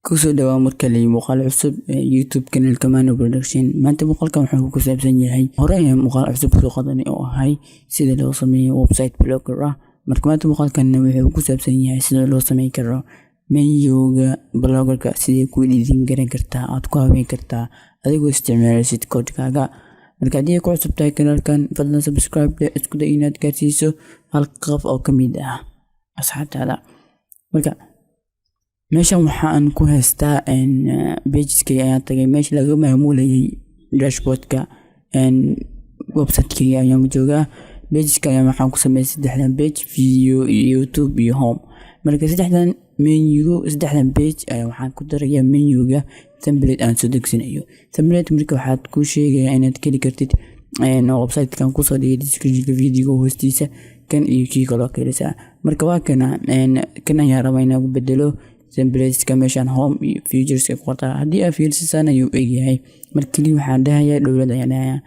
kusoo dhawaa markale muuqaal cusub YouTube channelka Mano Production. maanta muuqaalkan wuxuu ku saabsan yahay hore ayaan muuqaal cusub soo qadanay oo ahay sida loo sameeyo website blogger ah. marka maanta muuqaalkan wuxuu ku saabsan yahay sida loo sameyn karo menu-ga blogger-ka, sidee ku edit garan kartaa, aad ku habeyn kartaa adigoo isticmaalaya code-kaaga. marka haddii ku cusub tahay channelkan, fadlan subscribe isku day inaad gaarsiiso hal qof oo kamid ah asxaabtaada. marka meeshan waxaan ku haystaa pageska ayaan tagay meesha laga maamulayay dashboardka website-ka ayaan joogaa. pageska ayaan waxaan ku sameeyay saddexdan page, video, YouTube iyo home. marka saddexdan page ayaan waxaan ku darayaa menu-ga template aan soo degsanayo. template marka waxaad ku sheegaya inaad kali kartid website-kan ku soo dhigay description video hoostiisa kan iyo kii kale kaleesa. marka waa kan ayaan rabaa inaan bedelo templateska meeshan home iyo features ku qorta. haddii aad fiirsataan ayuu egyahay. markii waxaan dhahayaa dowladda ayaan dhahayaa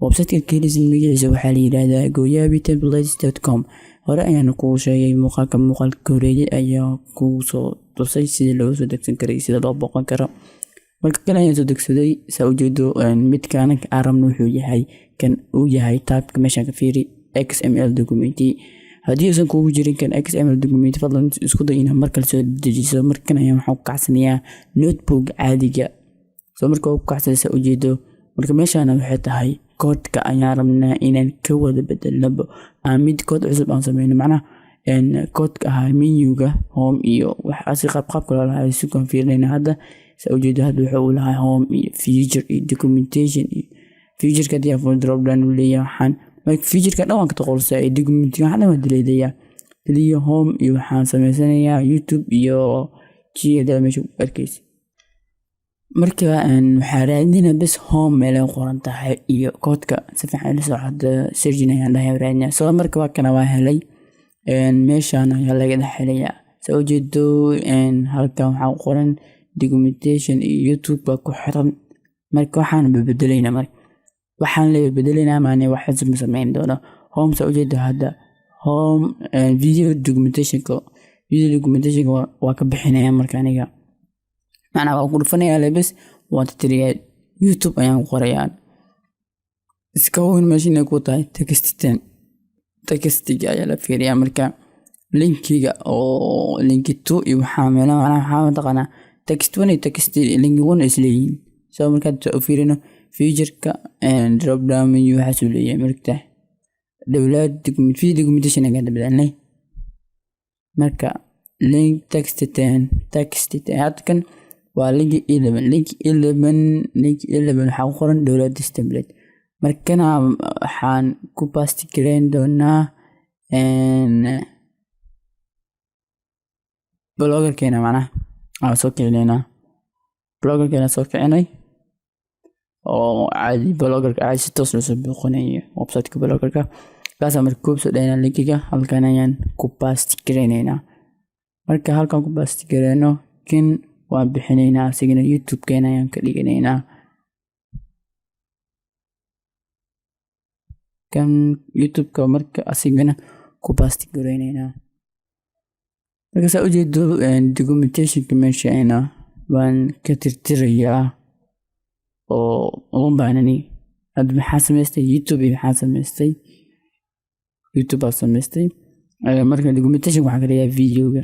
website-ka kaliya magaciisa waxaa la yiraahdaa goyabitemplates.com. hore ayaan ku sheegay muuqaalka horeeyay ayaa ku soo tusay sida loo soo degsan karay, sida loo booqan karo. marka kan ayaan soo degsaday saa ujeedo midkaan aan rabno wuxuu yahay kan uu yahay tabka meeshan ka fiiri XML document. haddii aysan kugu jirin kan XML document, fadlan isku day inaad markale soo dejiso. markan ayaan waxaan ku kacsanayaa notebook caadiga soo marka uu kacsanaysa ujeedo. marka meeshaan waxay tahay code-ka ayaan rabnaa inaan ka wada bedelno mid code cusub aan sameyno, macnaha code-ka ahaa menu-ga home iyo waxaasi qaab kale lahayd si kan fiirnayna. hadda saa ujeedo hadda wuxuu lahaa home iyo feature iyo documentation iyo feature-ka haddii aan drop down u leeyahay waxaan feature-ka dhan waan ka taqoolsaa ee document-ka waxaan dhan waa dileedayaa kaliya home iyo waxaan sameysanayaa YouTube iyo kii hadda meesha ku arkaysa. marka waxaa raadinaa bas home meel ay qoran tahay iyo code-ka si fiican la socda searching ayaan dhahay raadinaa. soo marka waa kana waa helay meeshaan ayaa laga dhaxlayaa saa ujeedo halkan waxaa qoran documentation iyo YouTube baa ku xiran. marka waxaan bedelaynaa waxaan la bedelaynaa maana wax cusub sameyn doono. home saa ujeedo hadda home video documentation waa ka bixinaya. marka aniga macnaha waan ku dhufanayaa labis waan tiriyay YouTube ayaan qorayaa iska weyn machine ku tahay textiga ayaa la fiiriyaa. marka linkiga oo link 2 iyo waxaa waxaan taqaanaa text 1 iyo text link 1 isleeyihiin. soo marka u fiirino feature-ka drop down menu waxa soo leeyahay marka dowlad documentation ayaa beddelnay. marka link text 10 hadkan waa link 11 waxaa qoran dowlad template. markana waxaan ku paste gareyn doonaa blogger-keena, macnaha aan soo kicinayna blogger-keena soo kicinay oo caadi blogger-ka caadi si toos loo soo booqanayo website-ka blogger-ka. kaas marka koob soo dhaynaa linkiga halkan ayaan ku paste gareynaynaa. marka halkan ku paste gareyno kan waan bixinaynaa asigana YouTube-keena ayaan ka dhiganaynaa. kan YouTube-ka marka asigana ku paste gareynaynaa. marka saa ujeedo documentation-ka meeshaana waan ka tirtirayaa oo ugu baanani. hadda maxaa samaystay YouTube iyo maxaa samaystay YouTube baa samaystay. marka documentation waxaa ka dhigaa video-ga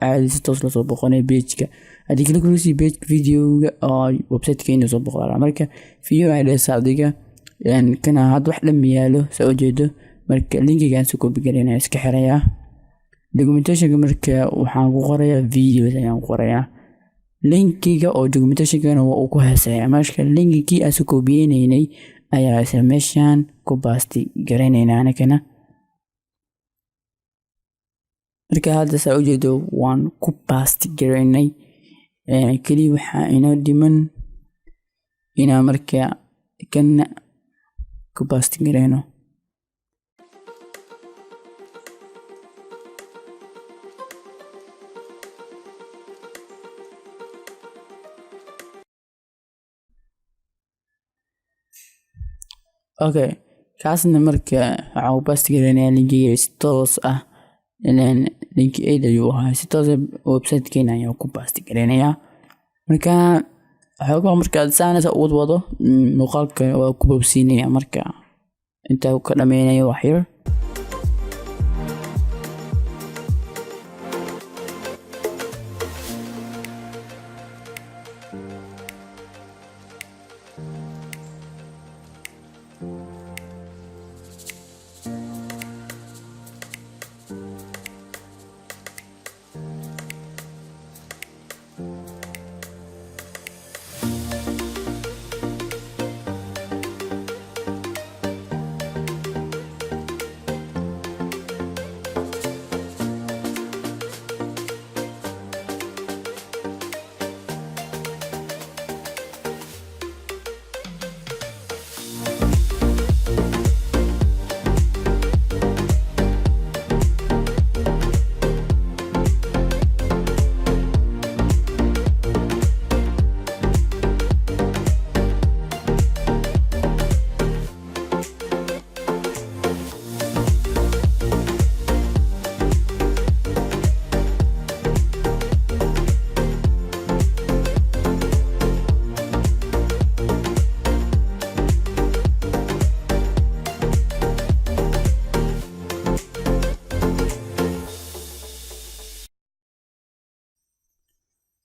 caadi si toos loo soo boqonay page-ka. haddii kala kulisi page video-ga oo website-ka inuu soo boqolaa. marka video ay dhaysaa adiga kana hadda wax dhan yaalo saa ujeedo. marka linkigaan soo copy gareynaa iska xirayaa documentation-ka. marka waxaan ku qorayaa videos ayaan qorayaa linkiga oo documentation-kana waa uu ku heesayaa. marka linkii aan soo copy-naynay ayaa isla meeshaan ku paste gareynaynaa anagana. marka hadda saa ujeedo waan ku paste gareynay kaliya waxaa inoo dhiman inaan marka kan ku paste gareyno. okay kaasna marka waxaan ku paste gareynayaa linkiga si toos ah link aid ayuu ahaa si toos ah website-keena ayaan ku paste gareynayaa. Marka waxoogaa markaad saanaysa u wado muuqaalka waa ku boobsiinaya. Marka inta uu ka dhameynayo wax yar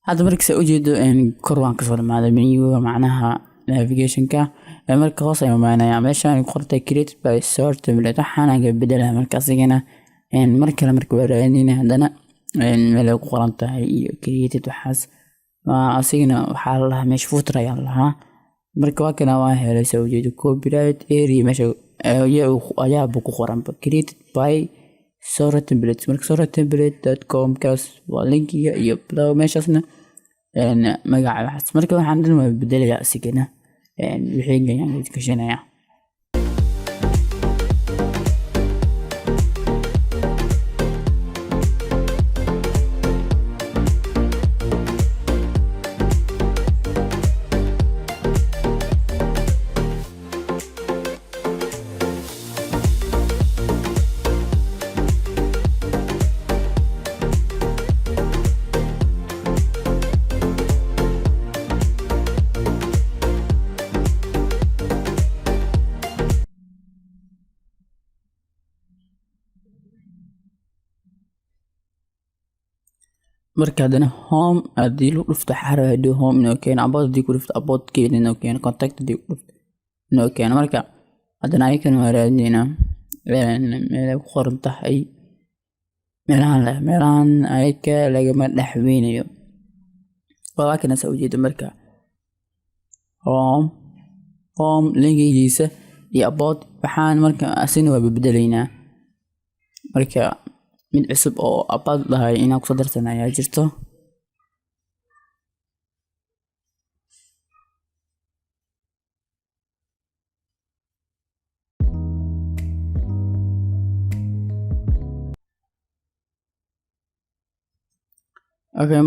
hadda marka ujeedo kor waan kasoo dhamaaday menuga macnaha navigation-ka. marka hoos ayaan imaanaya meeshaan ku qortay created by sort template waxaan ka bedelayaa marka asigana markale marka waa raadinayna hadana meel ay ku qoran tahay iyo created waxaas asigana waxaa la lahaa meesha footer ayaa la lahaa. marka waa kana waa helay soo ujeedo copyright area meesha ayaa ku qoran created by sort templates. marka sorttemplate.com kaas waa linkiga iyo blow meeshaasna magaca waxaas. marka waxaan dhan waa bedelayaa asigana wixii ayaan ka shaqeynaya. marka hadana home hadii lagu dhufto xarado home inoo keeno about hadii ku dhufto about keeno inoo keeno contact hadii ku dhufto inoo keeno. marka hadana aykan waa raadinayna meel ku qoran tahay meelahan ayka lagama dhaxweynayo waa kana soo ujeedo. marka home linkigiisa iyo about waxaan marka asina waa bedelaynaa. marka mid cusub oo about lahay inaan ku soo darsanaya jirto.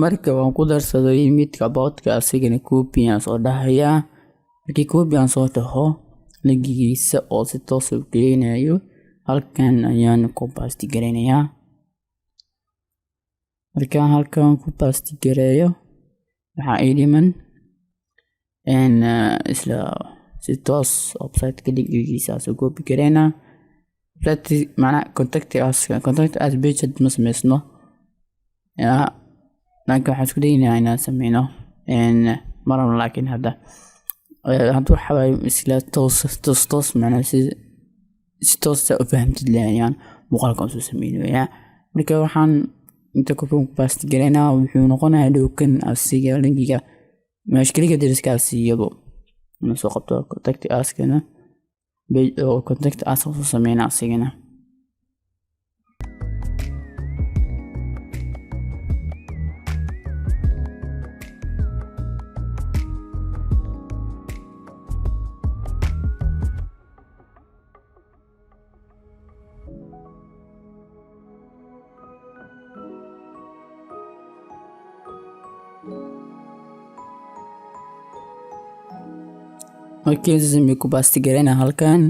marka waan ku darsaday midka about-ka asigana copy aan soo dhahaya. markii copy aan soo taho linkigiisa oo si toos ah u gelinayo halkan ayaan ku paste gareynayaa. marka halkan ku paste gareeyo waxa ay dhiman isla si toos website-ka linkigiisa soo copy gareynaa. macna contact us page ma sameysno laakiin waxaan isku daynaa inaan sameyno maran. laakiin hadda waxa way isla toos macna si toos u fahamtid leeyaan muuqaalka soo sameeynaya. marka waxaan inta ku paste gareynaa wuxuu noqonayaa dhowkan asiga linkiga meesha kaliya diriskaas iyado ma soo qabto contact us-kana page oo contact us soo sameeynaa asigana. markii aan ku paste gareeyna halkan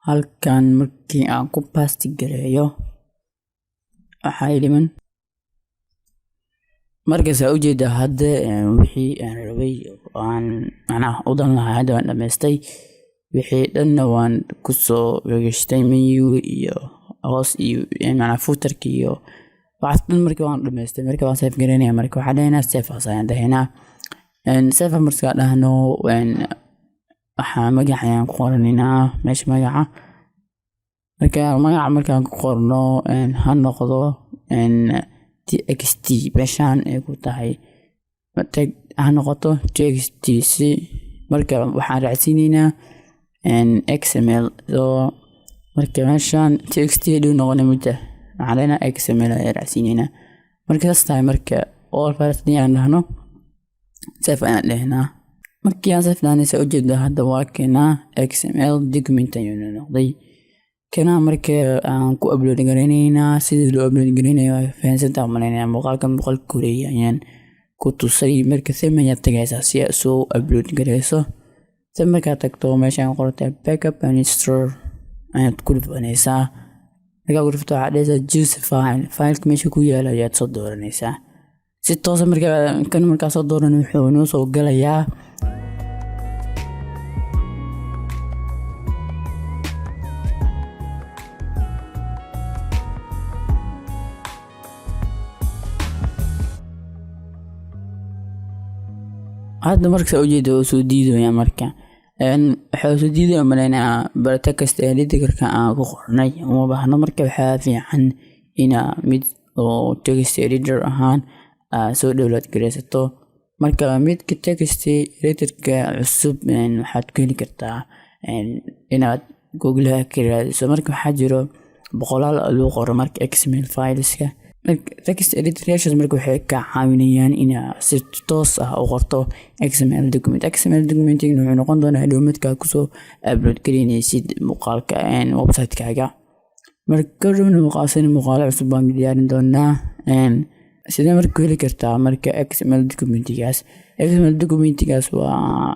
halkan markii aan ku paste gareeyo waxaa dhiman markaas ujeeda hadda wixii aan rabay aan macnaha u dan lahaa hadda waan dhamaystay wixii dhanna waan kusoo wagashtay menu iyo hoos iyo macnaha footerka iyo waxaas dhan markii waan dhamaystay markii waan save gareynaya markii waxaa dhahaynaa save as ayaan dhahaynaa save markaa dhahno waxaa magaca ayaan ku qoranaynaa meesha magaca markaan ku qorno ha noqdo txt meeshaan ay ku tahay ha noqoto txt si marka waxaan raacsiinaynaa xml marka meeshaan txt dhow noqonay mudda waxaan leenahay xml ayaan raacsiinaynaa marka saas tahay marka all files ayaan dhahno save ayaan dhahnaa markii aan save dhahnaysa ujeeda hadda waa keenaa xml document ayuu noqday kana marka aan ku upload gareynaynaa sidii loo upload gareynayo fahansantaa malaynaya muuqaalkan koreya ayaan ku tusay marka theme ayaad tagaysaa si aad soo upload gareyso theme markaad tagto meeshaan qortay backup and store ayaad ku dhufanaysaa markaa ku dhufto waxaad dhahaysaa choose fileka meesha ku yaala ayaad soo dooranaysaa si toosa markaa soo dooran wuxuu noo soo galayaa hadda markaa ujeeda oo soo diidaya marka waxa soo diidaya malaynaa barata kasta editorka aan ku qornay uma baahno marka waxaa fiican ina mid oo text editor ahaan soo download gareysato marka midka text editorka cusub waxaad ku heli kartaa inaad google ka raadiso marka waxaa jiro boqolaal loo qoro marka xml fileska text editor marka waxay ka caawinayaan inaad si toos ah u qorto xml document wuxuu noqon doonaa documentka kusoo upload gareynaysid muuqaalka website-kaaga marka muuqaalo cusub baan diyaarin doonaa sidee marka heli kartaa marka xml documentigaas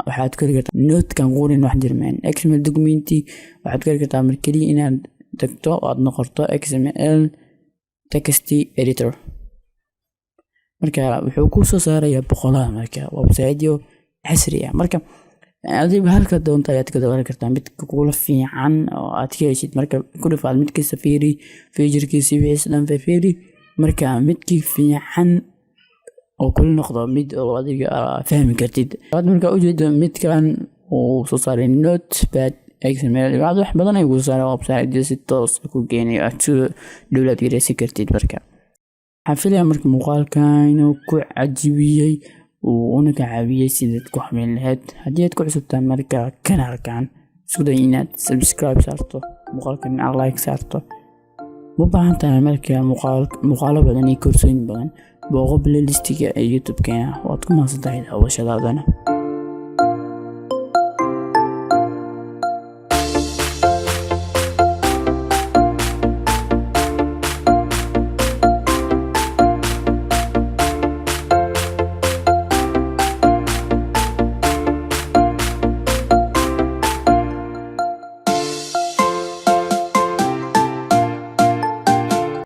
waxaad ku heli kartaa notekan qorin wax jirmeen xml documenti waxaad ku heli kartaa marka kaliya inaad tagto aad noqoto xml text editor marka wuxuu ku soo saarayaa boqolaal marka website-yo casri ah marka adiga halka doonta ayaad ka dooran kartaa mid kula fiican oo aad ka heshid marka ku dhafaad mid kasta fiiri feature-kiisa wixii dhan fiiri marka midkii fiican oo kula noqdo mid oo adiga fahmi kartid marka ujeedo midkan uu soo saaray notepad xml wax badan ay ku saaray website si toos ku geenayo aad soo download gareysan kartid marka waxaan filayaa marka muuqaalkan inuu ku cajibiyey una ka caawiyey sidaad ku xameyn lahayd haddii aad ku cusubtaan marka kanaalkan isku day inaad subscribe saarto muuqaalkan aad like saarto ma baahan tahay marka muuqaalo badan iyo koorsooyin badan booqo playlistiga ee youtube-keena waad ku mahadsantahay daawashadaadana